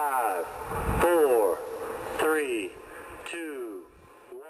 5, 4, 3, 2, 1.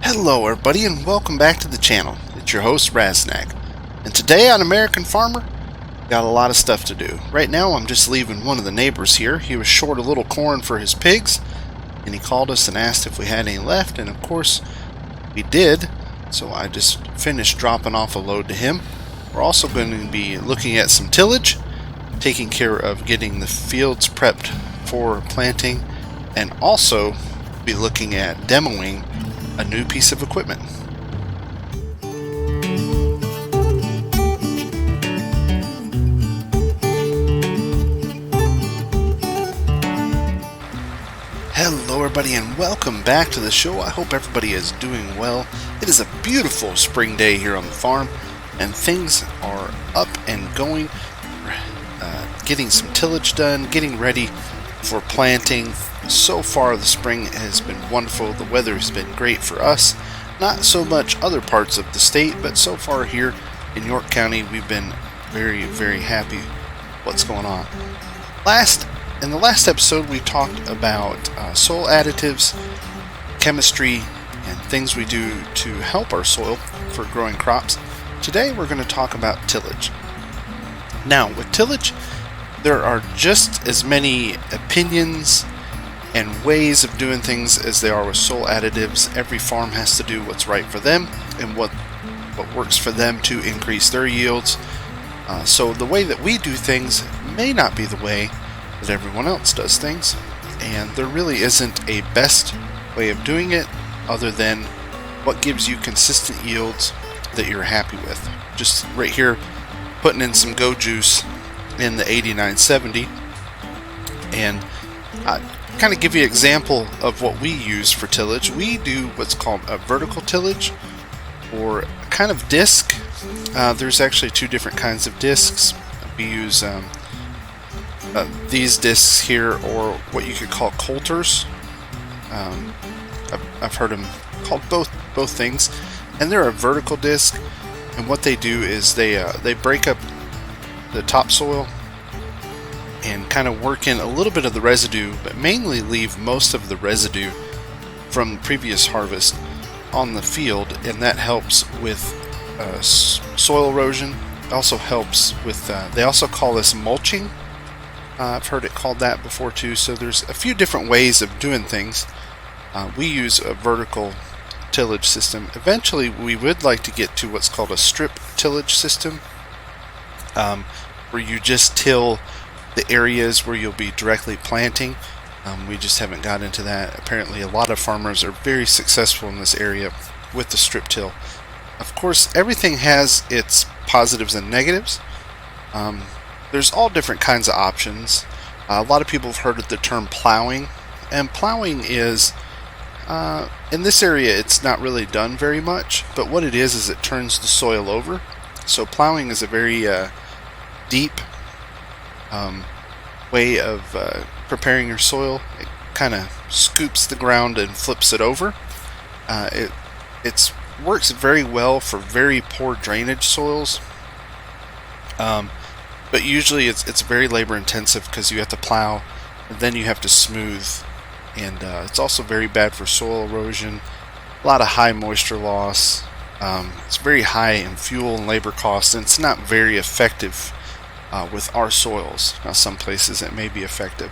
Hello everybody and welcome back to the channel. It's your host Raznac, and today on American Farmer, got a lot of stuff to do. Right now I'm just leaving one of the neighbors here. He was short a little corn for his pigs, and he called us and asked if we had any left, and of course we did. So I just finished dropping off a load to him. We're also going to be looking at some tillage, taking care of getting the fields prepped for planting, and also be looking at demoing a new piece of equipment. Hello everybody and welcome back to the show. I hope everybody is doing well. It is a beautiful spring day here on the farm and things are up and going. Getting some tillage done, getting ready for planting. So far the spring has been wonderful. The weather has been great for us. Not so much other parts of the state, but so far here in York County we've been very, very happy what's going on. In the last episode we talked about soil additives, chemistry, and things we do to help our soil for growing crops. Today we're going to talk about tillage. Now with tillage, there are just as many opinions and ways of doing things as they are with soil additives. Every farm has to do what's right for them and what works for them to increase their yields. So the way that we do things may not be the way that everyone else does things, and there really isn't a best way of doing it other than what gives you consistent yields that you're happy with. Just right here, putting in some Go Juice in the 8970, and kind of give you an example of what we use for tillage. We do what's called a vertical tillage, or kind of disc. There's actually two different kinds of discs. We use these discs here, or what you could call coulters. I've heard them called both things, and they're a vertical disc. And what they do is they break up the topsoil and kind of work in a little bit of the residue, but mainly leave most of the residue from the previous harvest on the field, and that helps with soil erosion. It also helps with, they also call this mulching. I've heard it called that before too, so there's a few different ways of doing things. We use a vertical tillage system. Eventually we would like to get to what's called a strip tillage system, where you just till the areas where you'll be directly planting. We just haven't got into that. Apparently a lot of farmers are very successful in this area with the strip till. Of course, everything has its positives and negatives. There's all different kinds of options. A lot of people have heard of the term plowing, and plowing is in this area it's not really done very much, but what it is it turns the soil over. So plowing is a very deep way of preparing your soil. It kind of scoops the ground and flips it over. It works very well for very poor drainage soils, but usually it's very labor intensive because you have to plow and then you have to smooth, and it's also very bad for soil erosion, a lot of high moisture loss, It's very high in fuel and labor costs, and it's not very effective with our soils. Now, some places it may be effective.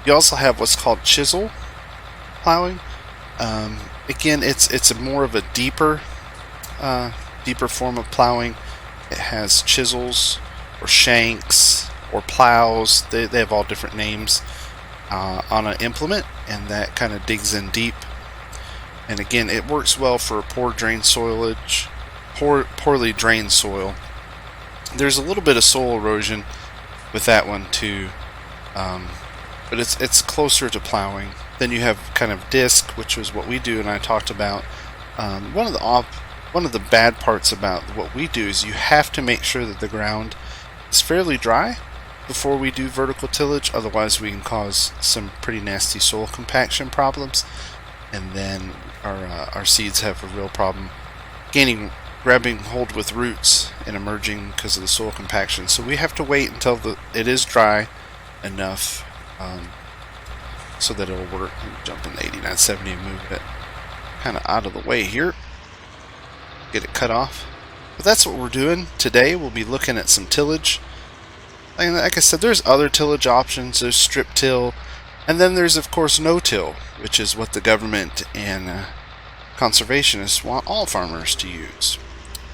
You also have what's called chisel plowing. Again, it's more of a deeper form of plowing. It has chisels or shanks or plows. They have all different names on an implement, and that kind of digs in deep. And again, it works well for poorly drained soil. There's a little bit of soil erosion with that one too, but it's closer to plowing. Then you have kind of disc, which is what we do, and I talked about. One of the bad parts about what we do is you have to make sure that the ground is fairly dry before we do vertical tillage, otherwise we can cause some pretty nasty soil compaction problems, and then our seeds have a real problem grabbing hold with roots and emerging because of the soil compaction. So we have to wait until it is dry enough so that it'll work. Jump in the 8970 and move it kind of out of the way here. Get it cut off. But that's what we're doing today. We'll be looking at some tillage. And like I said, there's other tillage options. There's strip till, and then there's of course no-till, which is what the government and conservationists want all farmers to use.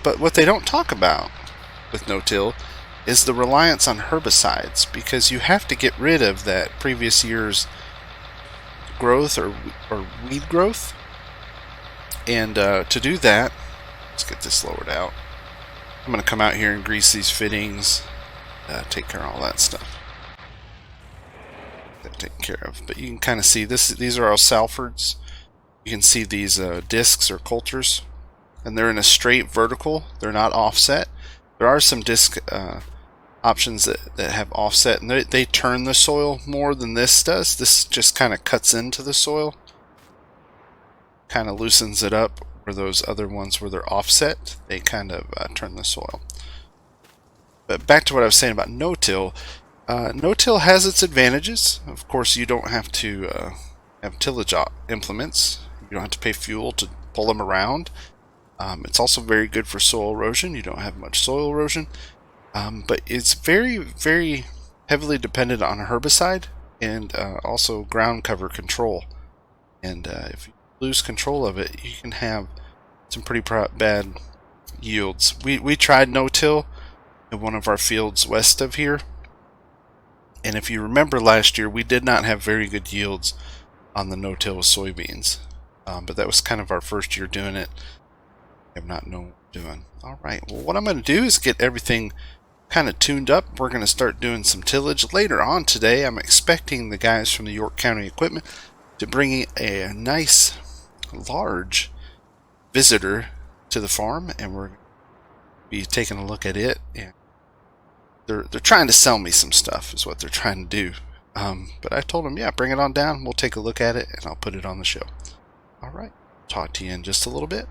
But what they don't talk about with no-till is the reliance on herbicides, because you have to get rid of that previous year's growth or weed growth. And to do that, let's get this lowered out. I'm going to come out here and grease these fittings, take care of all that stuff. Taken care of. But you can kind of see these are all Salfords. You can see these discs or coulters, and they're in a straight vertical. They're not offset. There are some disc options that have offset, and they turn the soil more than this does. This just kind of cuts into the soil, kind of loosens it up, where those other ones where they're offset, they kind of turn the soil. But back to what I was saying about no-till. No-till has its advantages. Of course, you don't have to have tillage implements. You don't have to pay fuel to pull them around. It's also very good for soil erosion. You don't have much soil erosion. But it's very, very heavily dependent on a herbicide and also ground cover control. And if you lose control of it, you can have some pretty bad yields. We tried no-till in one of our fields west of here, and if you remember last year, we did not have very good yields on the no-till with soybeans, but that was kind of our first year doing it. I have not known what we're doing. Alright, well, what I'm going to do is get everything kind of tuned up. We're going to start doing some tillage later on today. I'm expecting the guys from the York County Equipment to bring a nice large visitor to the farm, and we're going to be taking a look at it. And they're trying to sell me some stuff is what they're trying to do, but I told them, yeah, bring it on down, we'll take a look at it, and I'll put it on the show. Alright, talk to you in just a little bit.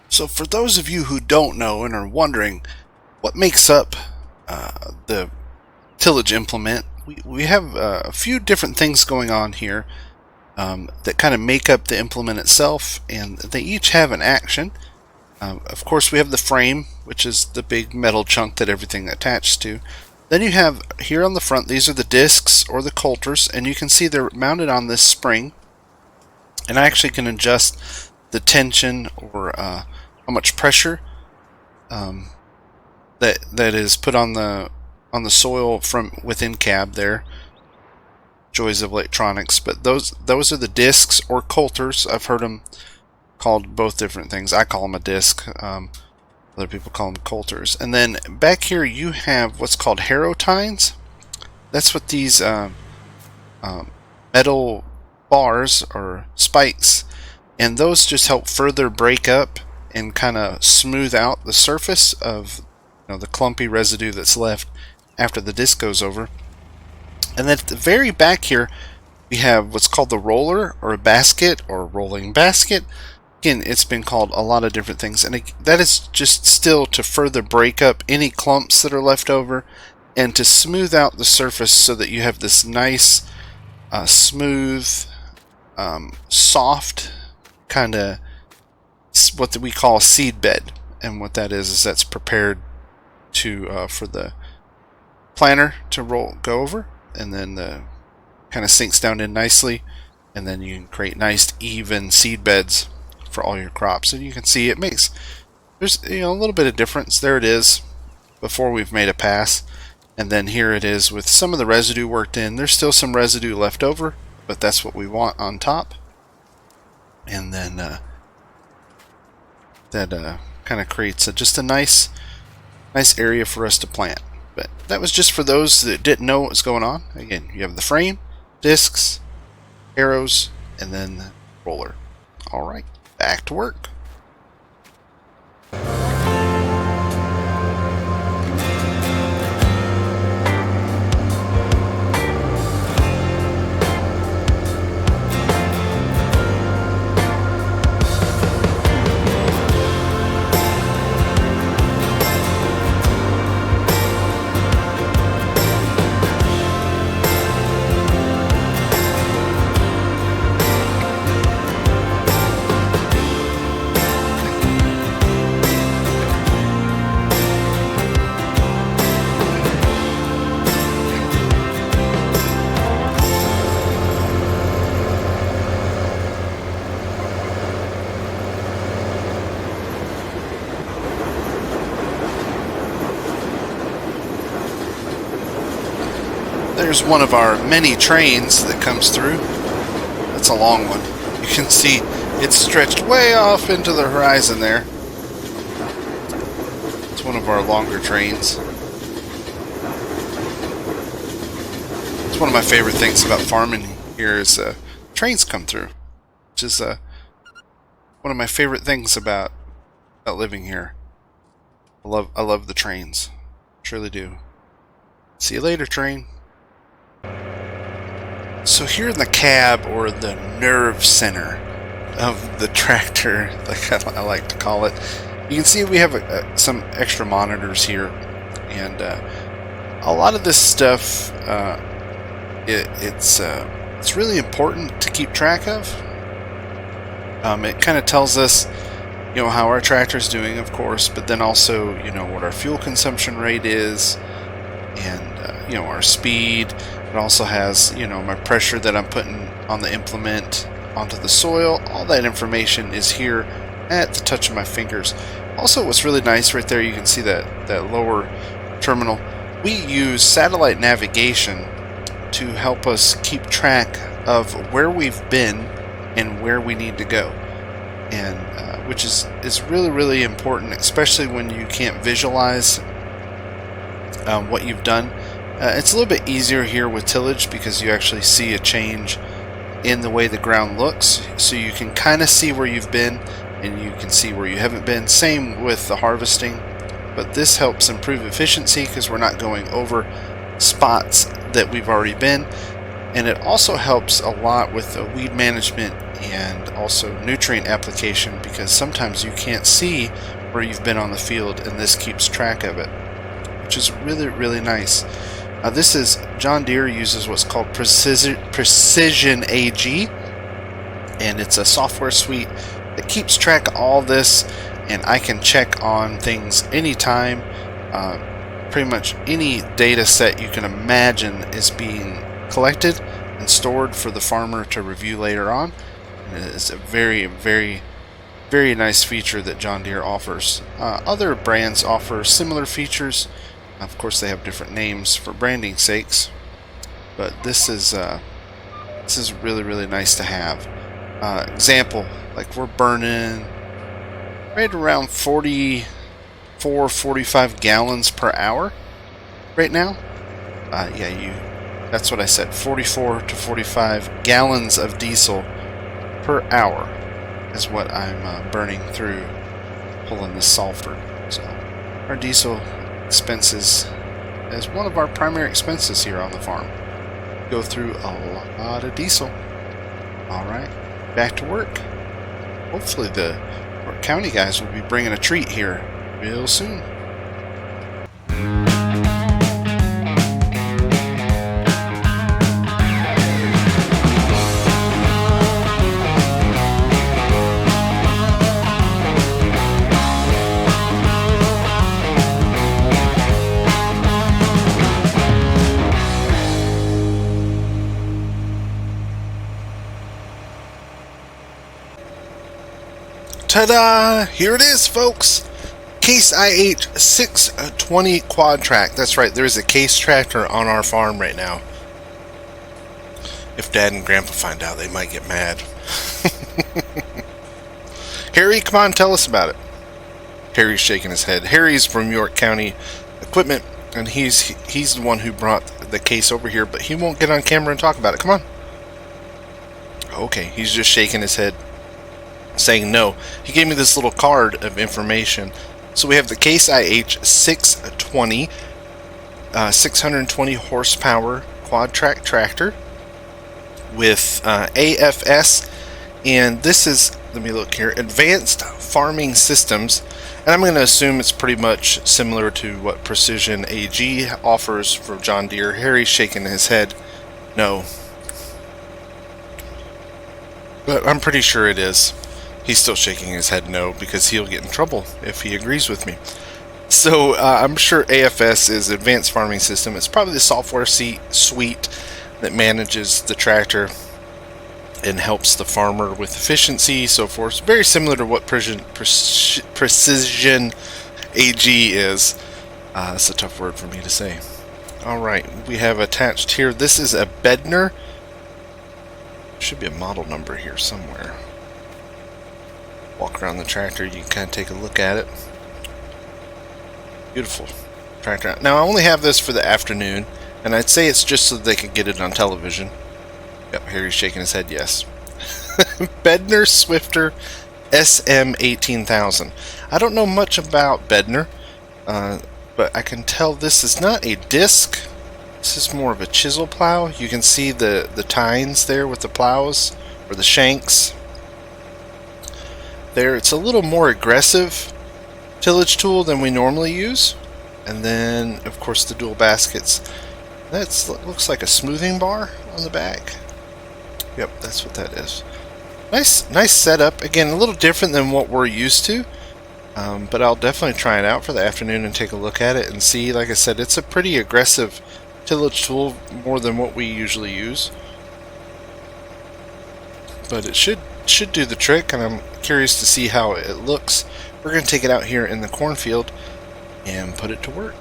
So for those of you who don't know and are wondering what makes up the tillage implement, we have a few different things going on here that kind of make up the implement itself, and they each have an action. Of course, we have the frame, which is the big metal chunk that everything attached to. Then you have here on the front, these are the discs or the coulters, and you can see they're mounted on this spring. And I actually can adjust the tension or how much pressure that is put on the soil from within cab there. Joys of electronics. But those are the discs or coulters. I've heard them called both different things. I call them a disc. Other people call them coulters. And then back here you have what's called harrow tines. That's what these metal bars or spikes, and those just help further break up and kind of smooth out the surface of the clumpy residue that's left after the disc goes over. And then at the very back here we have what's called the roller or a basket or rolling basket. Again, it's been called a lot of different things, and that is just still to further break up any clumps that are left over and to smooth out the surface so that you have this nice smooth soft kind of what we call a seed bed. And what that is that's prepared to for the planter to go over, and then the kind of sinks down in nicely, and then you can create nice even seed beds for all your crops. And you can see it makes there's a little bit of difference. There it is before we've made a pass, and then here it is with some of the residue worked in. There's still some residue left over, but that's what we want on top. And then that kind of creates just a nice area for us to plant. But that was just for those that didn't know what was going on. Again, you have the frame, discs, arrows, and then the roller. Alright, back to work. There's one of our many trains that comes through. That's a long one. You can see it's stretched way off into the horizon there. It's one of our longer trains. It's one of my favorite things about farming here is trains come through, which is one of my favorite things about living here. I love the trains. Truly do. See you later, train. So here in the cab, or the nerve center of the tractor, like I like to call it, you can see we have some extra monitors here, and a lot of this stuff it's really important to keep track of. It kind of tells us how our tractor is doing, of course, but then also what our fuel consumption rate is, and our speed. It also has my pressure that I'm putting on the implement onto the soil. All that information is here at the touch of my fingers. Also, what's really nice right there, you can see that lower terminal. We use satellite navigation to help us keep track of where we've been and where we need to go, and which is really important, especially when you can't visualize what you've done. It's a little bit easier here with tillage because you actually see a change in the way the ground looks, so you can kind of see where you've been and you can see where you haven't been. Same with the harvesting, but this helps improve efficiency because we're not going over spots that we've already been, and it also helps a lot with the weed management and also nutrient application, because sometimes you can't see where you've been on the field, and this keeps track of it, which is really nice. This is John Deere uses what's called Precision AG, and it's a software suite that keeps track of all this. and I can check on things anytime. Pretty much any data set you can imagine is being collected and stored for the farmer to review later on. And it is a very, very, very nice feature that John Deere offers. Other brands offer similar features. Of course, they have different names for branding sakes, but this is really, really nice to have. Example, like we're burning right around 45 gallons per hour right now. That's what I said, 44 to 45 gallons of diesel per hour is what I'm burning through pulling this Salford. So our diesel expenses is one of our primary expenses here on the farm. Go through a lot of diesel. Alright, back to work. Hopefully the York County guys will be bringing a treat here real soon. Ta-da! Here it is, folks! Case IH 620 quad track. That's right, there's a case tractor on our farm right now. If Dad and Grandpa find out, they might get mad. Harry, come on, tell us about it. Harry's shaking his head. Harry's from York County Equipment, and he's the one who brought the case over here, but he won't get on camera and talk about it. Come on. Okay, he's just shaking his head, saying no. He gave me this little card of information. So we have the Case IH 620, 620 horsepower quad track tractor with AFS, and this is, let me look here, Advanced Farming Systems, and I'm going to assume it's pretty much similar to what Precision AG offers for John Deere. Harry's shaking his head no, but I'm pretty sure it is. He's still shaking his head no because he'll get in trouble if he agrees with me. So I'm sure AFS is Advanced Farming System. It's probably the software suite that manages the tractor and helps the farmer with efficiency, so forth. Very similar to what Precision AG is. It's a tough word for me to say. Alright, we have attached here, this is a Bedner. Should be a model number here somewhere. Walk around the tractor, you can kind of take a look at it. Beautiful tractor. Now I only have this for the afternoon, and I'd say it's just so they can get it on television. Yep, Harry's shaking his head yes. Bedner Swifter SM18000. I don't know much about Bedner, but I can tell this is not a disc. This is more of a chisel plow. You can see the tines there with the plows, or the shanks. There, it's a little more aggressive tillage tool than we normally use, and then of course the dual baskets. That looks like a smoothing bar on the back. Yep, that's what that is. Nice setup. Again, a little different than what we're used to, but I'll definitely try it out for the afternoon and take a look at it and see. Like I said, it's a pretty aggressive tillage tool, more than what we usually use, but it should do the trick, and I'm curious to see how it looks. We're going to take it out here in the cornfield and put it to work.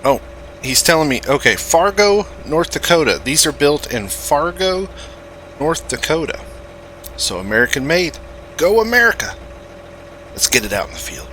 Oh, he's telling me, okay, Fargo, North Dakota. These are built in Fargo, North Dakota. So American made. Go America! Let's get it out in the field.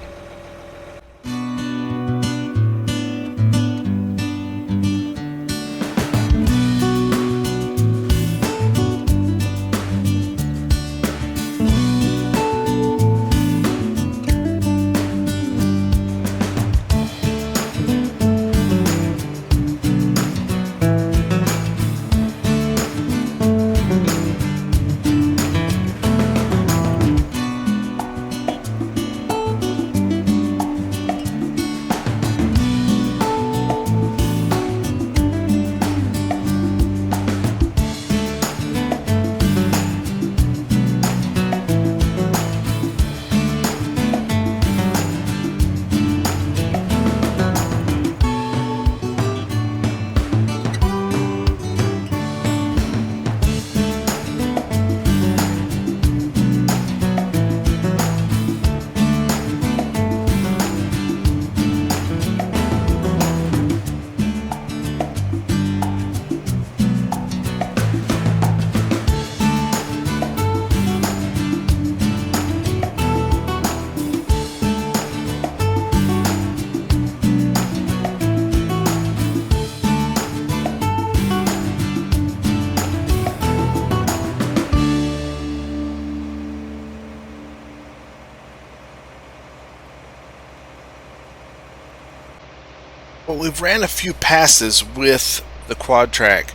Well, we've ran a few passes with the quad track.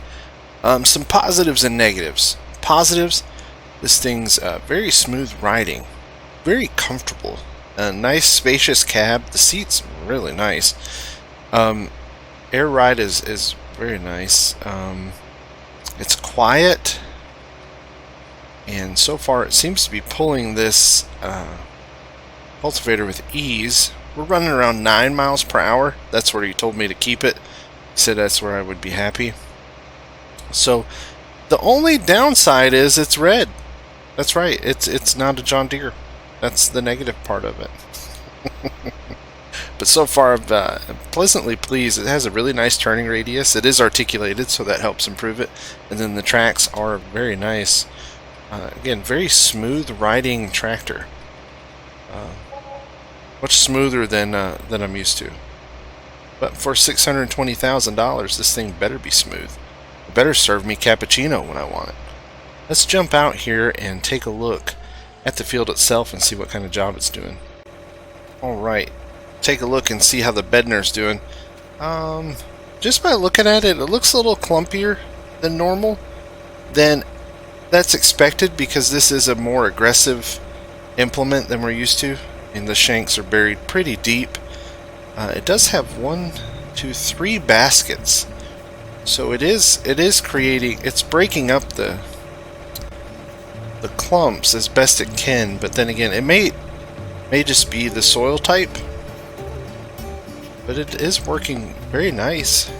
Some positives and negatives. Positives, this thing's very smooth riding, very comfortable, a nice spacious cab. The seat's really nice. Air ride is very nice. It's quiet, and so far it seems to be pulling this cultivator with ease. We're running around 9 miles per hour. That's where he told me to keep it. He said that's where I would be happy. So the only downside is it's red. That's right, it's not a John Deere. That's the negative part of it. But so far I'm pleasantly pleased. It has a really nice turning radius. It is articulated, so that helps improve it. And then the tracks are very nice. Again, very smooth riding tractor. Much smoother than I'm used to. But for $620,000, this thing better be smooth. It better serve me cappuccino when I want it. Let's jump out here and take a look at the field itself and see what kind of job it's doing. Alright, take a look and see how the Bednar's doing. Just by looking at it, it looks a little clumpier than normal. Then that's expected because this is a more aggressive implement than we're used to. And the shanks are buried pretty deep. It does have 3 baskets. So it is creating, it's breaking up the clumps as best it can, but then again, it may just be the soil type, but it is working very nice.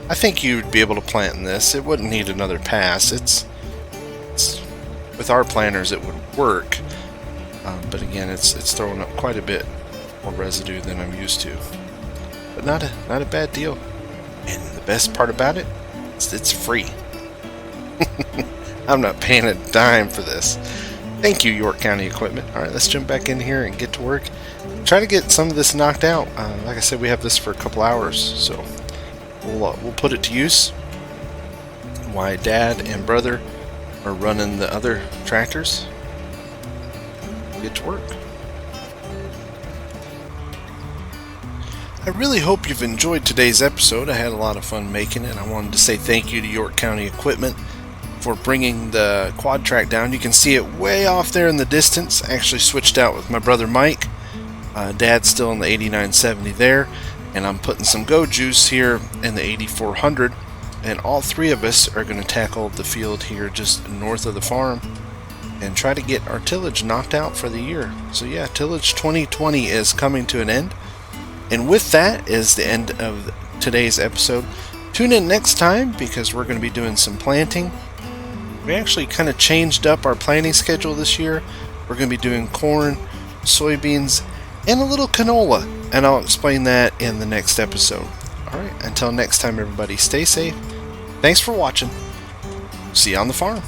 I think you'd be able to plant in this. It wouldn't need another pass. It's with our planters it would work, but again, it's throwing up quite a bit more residue than I'm used to, but not a bad deal. And the best part about it is it's free. I'm not paying a dime for this. Thank you, York County Equipment. Alright, let's jump back in here and get to work. Try to get some of this knocked out. Like I said, we have this for a couple hours, so we'll put it to use. My dad and brother are running the other tractors. Get to work. I really hope you've enjoyed today's episode. I had a lot of fun making it. I wanted to say thank you to York County Equipment for bringing the quad track down. You can see it way off there in the distance. I actually switched out with my brother Mike. Dad's still in the 8970 there, and I'm putting some Go Juice here in the 8400, and all 3 of us are going to tackle the field here just north of the farm and try to get our tillage knocked out for the year. So yeah, tillage 2020 is coming to an end. And with that is the end of today's episode. Tune in next time because we're going to be doing some planting. We actually kind of changed up our planting schedule this year. We're going to be doing corn, soybeans, and a little canola. And I'll explain that in the next episode. Alright, until next time everybody, stay safe. Thanks for watching. See you on the farm.